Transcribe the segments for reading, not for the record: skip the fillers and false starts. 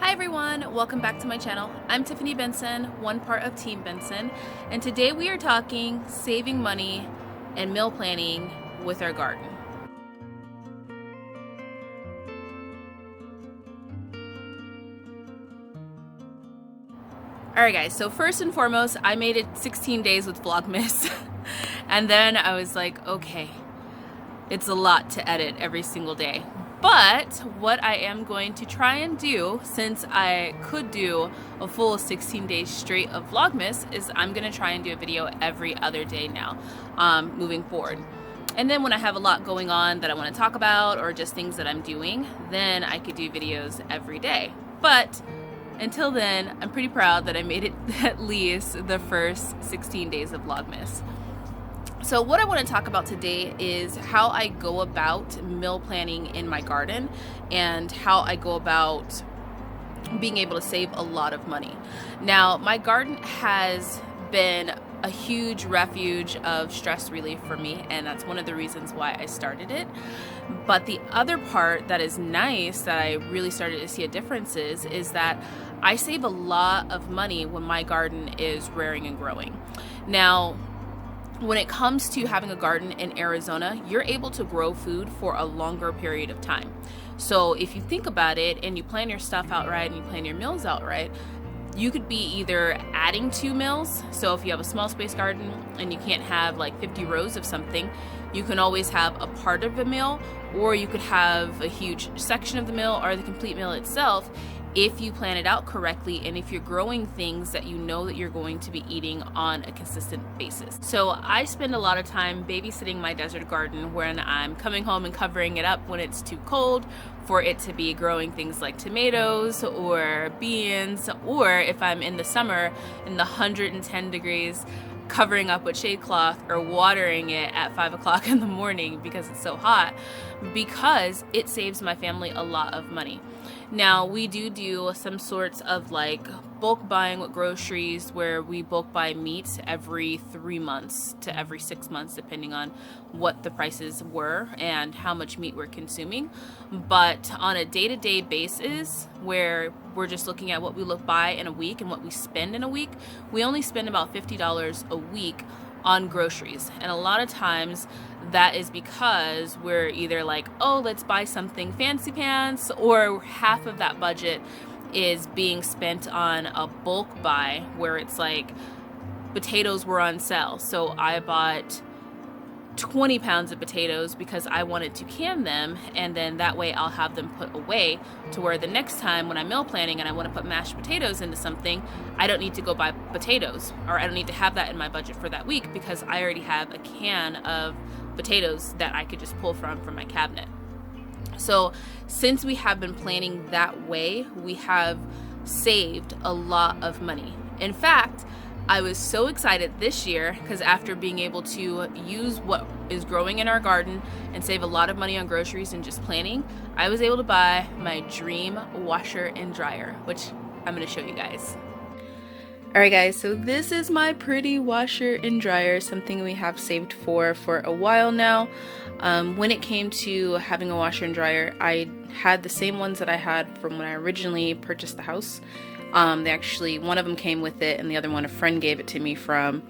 Hi everyone, welcome back to my channel. I'm Tiffany Benson, one part of Team Benson, and today we are talking saving money and meal planning with our garden. Alright guys, so first and foremost, I made it 16 days with Vlogmas, and then I was like, okay, it's a lot to edit every single day. But what I am going to try and do, since I could do a full 16 days straight of Vlogmas, is I'm going to try and do a video every other day now, moving forward. And then when I have a lot going on that I want to talk about, or just things that I'm doing, then I could do videos every day. But until then, I'm pretty proud that I made it at least the first 16 days of Vlogmas. So what I want to talk about today is how I go about meal planning in my garden and how I go about being able to save a lot of money. Now, my garden has been a huge refuge of stress relief for me, and that's one of the reasons why I started it. But the other part that is nice that I really started to see a difference is that I save a lot of money when my garden is rearing and growing. Now, when it comes to having a garden in Arizona, you're able to grow food for a longer period of time. So if you think about it and you plan your stuff out right and you plan your meals out right, you could be either adding 2 meals. So if you have a small space garden and you can't have like 50 rows of something, you can always have a part of a meal, or you could have a huge section of the meal or the complete meal itself if you plan it out correctly and if you're growing things that you know that you're going to be eating on a consistent basis. So I spend a lot of time babysitting my desert garden when I'm coming home and covering it up when it's too cold for it to be growing things like tomatoes or beans, or if I'm in the summer in the 110 degrees covering up with shade cloth or watering it at 5 o'clock in the morning because it's so hot, because it saves my family a lot of money. Now, we do some sorts of like bulk buying with groceries where we bulk buy meat every 3 months to every 6 months, depending on what the prices were and how much meat we're consuming. But on a day-to-day basis, where we're just looking at what we buy in a week and what we spend in a week, we only spend about $50 a week on groceries. And a lot of times that is because we're either like, oh, let's buy something fancy pants, or half of that budget is being spent on a bulk buy where it's like potatoes were on sale. So I bought 20 pounds of potatoes because I wanted to can them, and then that way I'll have them put away to where the next time when I'm meal planning and I want to put mashed potatoes into something, I don't need to go buy potatoes, or I don't need to have that in my budget for that week because I already have a can of potatoes that I could just pull from my cabinet. So since we have been planning that way, we have saved a lot of money. In fact, I was so excited this year because after being able to use what is growing in our garden and save a lot of money on groceries and just planning, I was able to buy my dream washer and dryer, which I'm going to show you guys. Alright guys, so this is my pretty washer and dryer, something we have saved for a while now. When it came to having a washer and dryer, I had the same ones that I had from when I originally purchased the house. They actually, one of them came with it, and the other one, a friend gave it to me from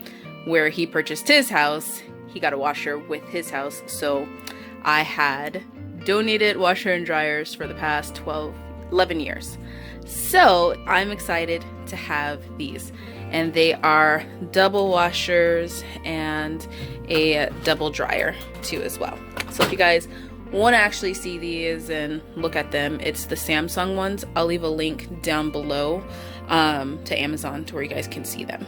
where he purchased his house. He got a washer with his house, so I had donated washer and dryers for the past 11 years. So I'm excited to have these, and they are double washers and a double dryer too as well. So if you guys want to actually see these and look at them, it's the Samsung ones. I'll leave a link down below to Amazon to where you guys can see them.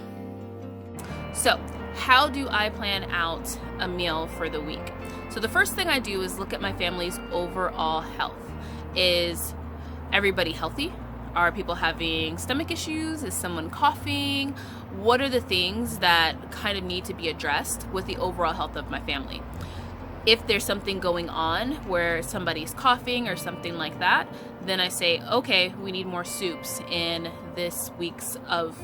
So how do I plan out a meal for the week? So the first thing I do is look at my family's overall health. Is everybody healthy? Are people having stomach issues? Is someone coughing? What are the things that kind of need to be addressed with the overall health of my family? If there's something going on where somebody's coughing or something like that, then I say, okay, we need more soups in this week's of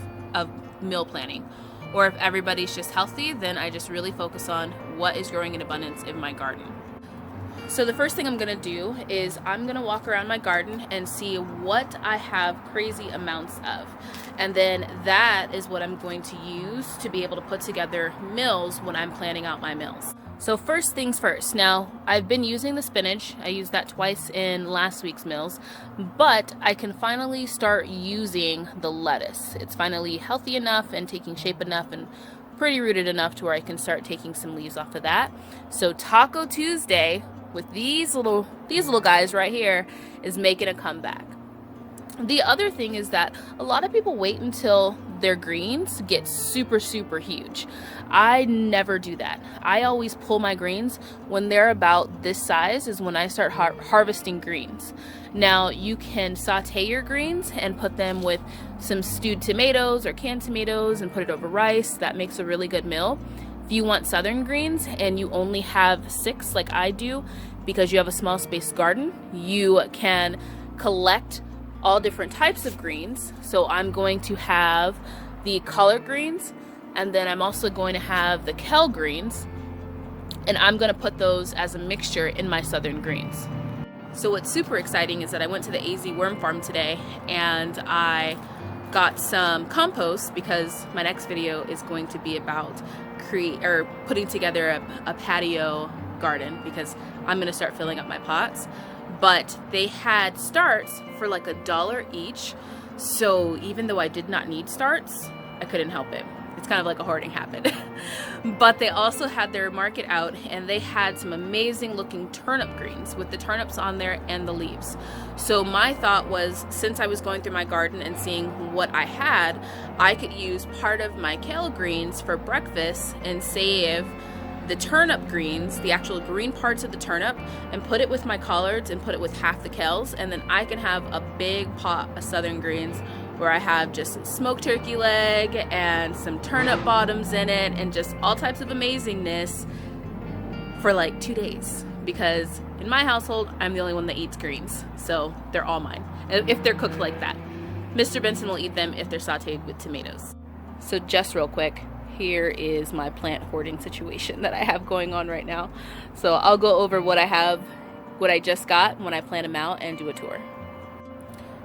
meal planning. Or if everybody's just healthy, then I just really focus on what is growing in abundance in my garden. So the first thing I'm gonna do is I'm gonna walk around my garden and see what I have crazy amounts of. And then that is what I'm going to use to be able to put together meals when I'm planning out my meals. So first things first. Now, I've been using the spinach. I used that twice in last week's meals, but I can finally start using the lettuce. It's finally healthy enough and taking shape enough and pretty rooted enough to where I can start taking some leaves off of that. So Taco Tuesday with these little guys right here is making a comeback. The other thing is that a lot of people wait until their greens get super huge. I never do that. I always pull my greens when they're about this size is when I start harvesting greens. Now you can saute your greens and put them with some stewed tomatoes or canned tomatoes and put it over rice. That makes a really good meal. If you want southern greens and you only have 6 like I do because you have a small space garden, you can collect all different types of greens. So I'm going to have the collard greens, and then I'm also going to have the kale greens, and I'm going to put those as a mixture in my southern greens. So what's super exciting is that I went to the AZ worm farm today and I got some compost because my next video is going to be about putting together a patio garden because I'm going to start filling up my pots. But they had starts for like $1 each, so even though I did not need starts, I couldn't help it. It's kind of like a hoarding habit. But they also had their market out and they had some amazing looking turnip greens with the turnips on there and the leaves. So my thought was, since I was going through my garden and seeing what I had, I could use part of my kale greens for breakfast and save the turnip greens, the actual green parts of the turnip, and put it with my collards and put it with half the kales, and then I can have a big pot of southern greens where I have just some smoked turkey leg and some turnip bottoms in it and just all types of amazingness for like 2 days, because in my household I'm the only one that eats greens, so they're all mine if they're cooked like that. Mr. Benson will eat them if they're sauteed with tomatoes. So just real quick, here is my plant hoarding situation that I have going on right now. So I'll go over what I just got when I plan them out and do a tour.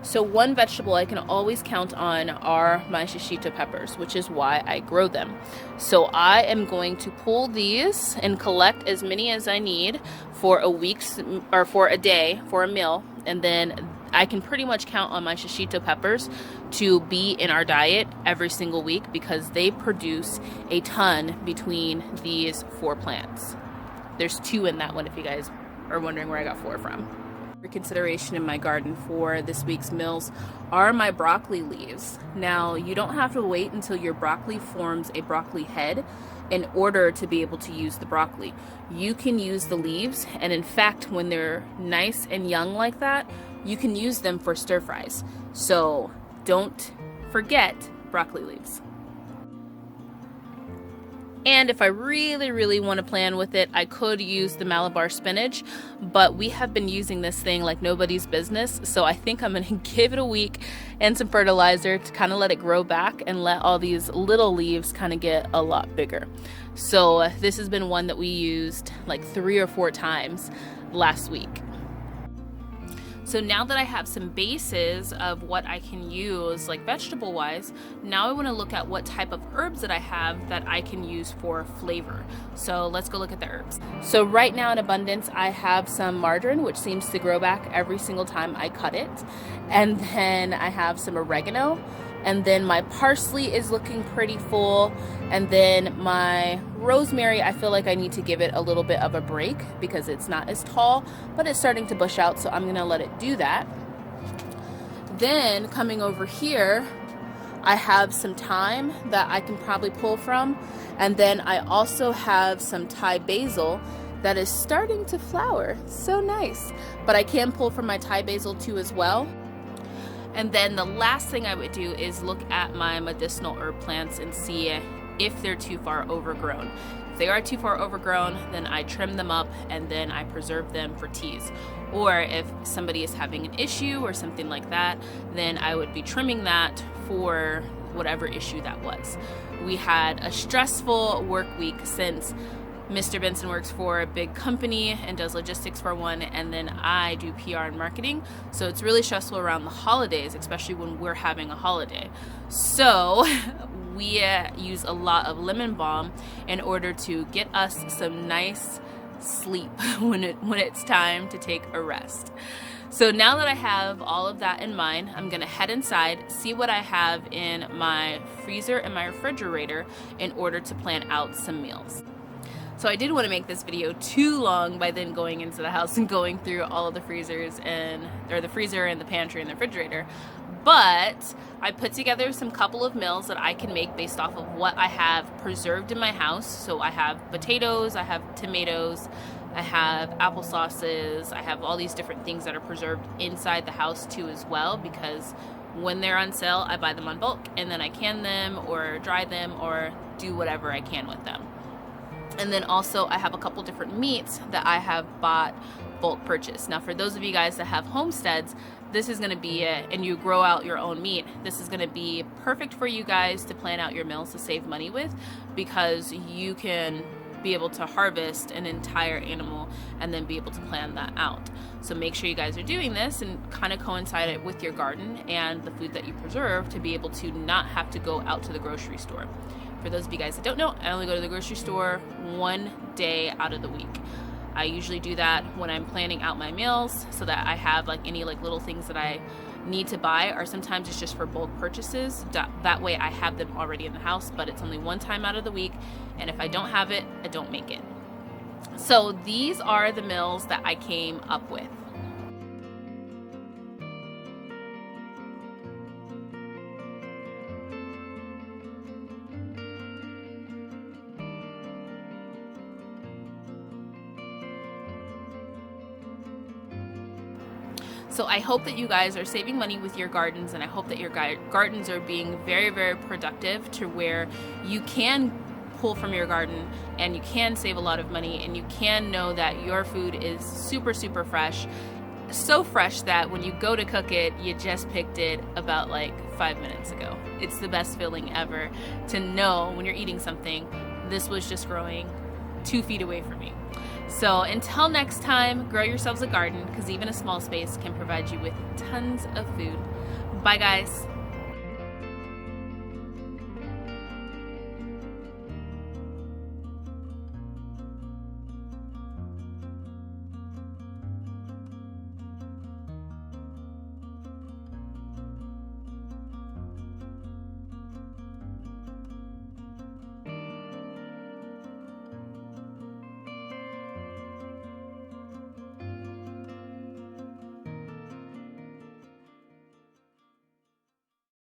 So one vegetable I can always count on are my shishito peppers, which is why I grow them. So I am going to pull these and collect as many as I need for a week's or for a day for a meal, and then I can pretty much count on my shishito peppers to be in our diet every single week because they produce a ton between these 4 plants. There's 2 in that one if you guys are wondering where I got 4 from. For consideration in my garden for this week's meals are my broccoli leaves. Now, you don't have to wait until your broccoli forms a broccoli head in order to be able to use the broccoli. You can use the leaves, and in fact, when they're nice and young like that, you can use them for stir fries. So don't forget broccoli leaves. And if I really want to plan with it, I could use the Malabar spinach, but we have been using this thing like nobody's business, so I think I'm going to give it a week and some fertilizer to kind of let it grow back and let all these little leaves kind of get a lot bigger. So this has been one that we used like 3 or 4 times last week. So now that I have some bases of what I can use, like vegetable wise, now I want to look at what type of herbs that I have that I can use for flavor. So let's go look at the herbs. So right now in abundance, I have some marjoram, which seems to grow back every single time I cut it. And then I have some oregano. And then my parsley is looking pretty full. And then my rosemary, I feel like I need to give it a little bit of a break because it's not as tall, but it's starting to bush out, so I'm gonna let it do that. Then coming over here, I have some thyme that I can probably pull from. And then I also have some Thai basil that is starting to flower. So nice. But I can pull from my Thai basil too as well. And then the last thing I would do is look at my medicinal herb plants and see if they're too far overgrown. If they are too far overgrown, then I trim them up and then I preserve them for teas. Or if somebody is having an issue or something like that, then I would be trimming that for whatever issue that was. We had a stressful work week since Mr. Benson works for a big company and does logistics for one, and then I do PR and marketing. So it's really stressful around the holidays, especially when we're having a holiday. So we use a lot of lemon balm in order to get us some nice sleep when it's time to take a rest. So now that I have all of that in mind, I'm gonna head inside, see what I have in my freezer and my refrigerator in order to plan out some meals. So I didn't want to make this video too long by then going into the house and going through all of the freezers or the freezer and the pantry and the refrigerator. But I put together some couple of meals that I can make based off of what I have preserved in my house. So I have potatoes, I have tomatoes, I have applesauces, I have all these different things that are preserved inside the house too as well, because when they're on sale, I buy them on bulk and then I can them or dry them or do whatever I can with them. And then also I have a couple different meats that I have bought bulk purchase. Now for those of you guys that have homesteads, this is gonna be it, and you grow out your own meat, this is gonna be perfect for you guys to plan out your meals to save money with, because you can be able to harvest an entire animal and then be able to plan that out. So make sure you guys are doing this and kind of coincide it with your garden and the food that you preserve to be able to not have to go out to the grocery store. For those of you guys that don't know, I only go to the grocery store one day out of the week. I usually do that when I'm planning out my meals so that I have like any like little things that I need to buy, or sometimes it's just for bulk purchases. That way I have them already in the house, but it's only one time out of the week, and if I don't have it, I don't make it. So these are the meals that I came up with. So I hope that you guys are saving money with your gardens, and I hope that your gardens are being very, very productive to where you can pull from your garden and you can save a lot of money, and you can know that your food is super, super fresh. So fresh that when you go to cook it, you just picked it about like 5 minutes ago. It's the best feeling ever to know when you're eating something, this was just growing 2 feet away from me. So until next time, grow yourselves a garden, because even a small space can provide you with tons of food. Bye guys.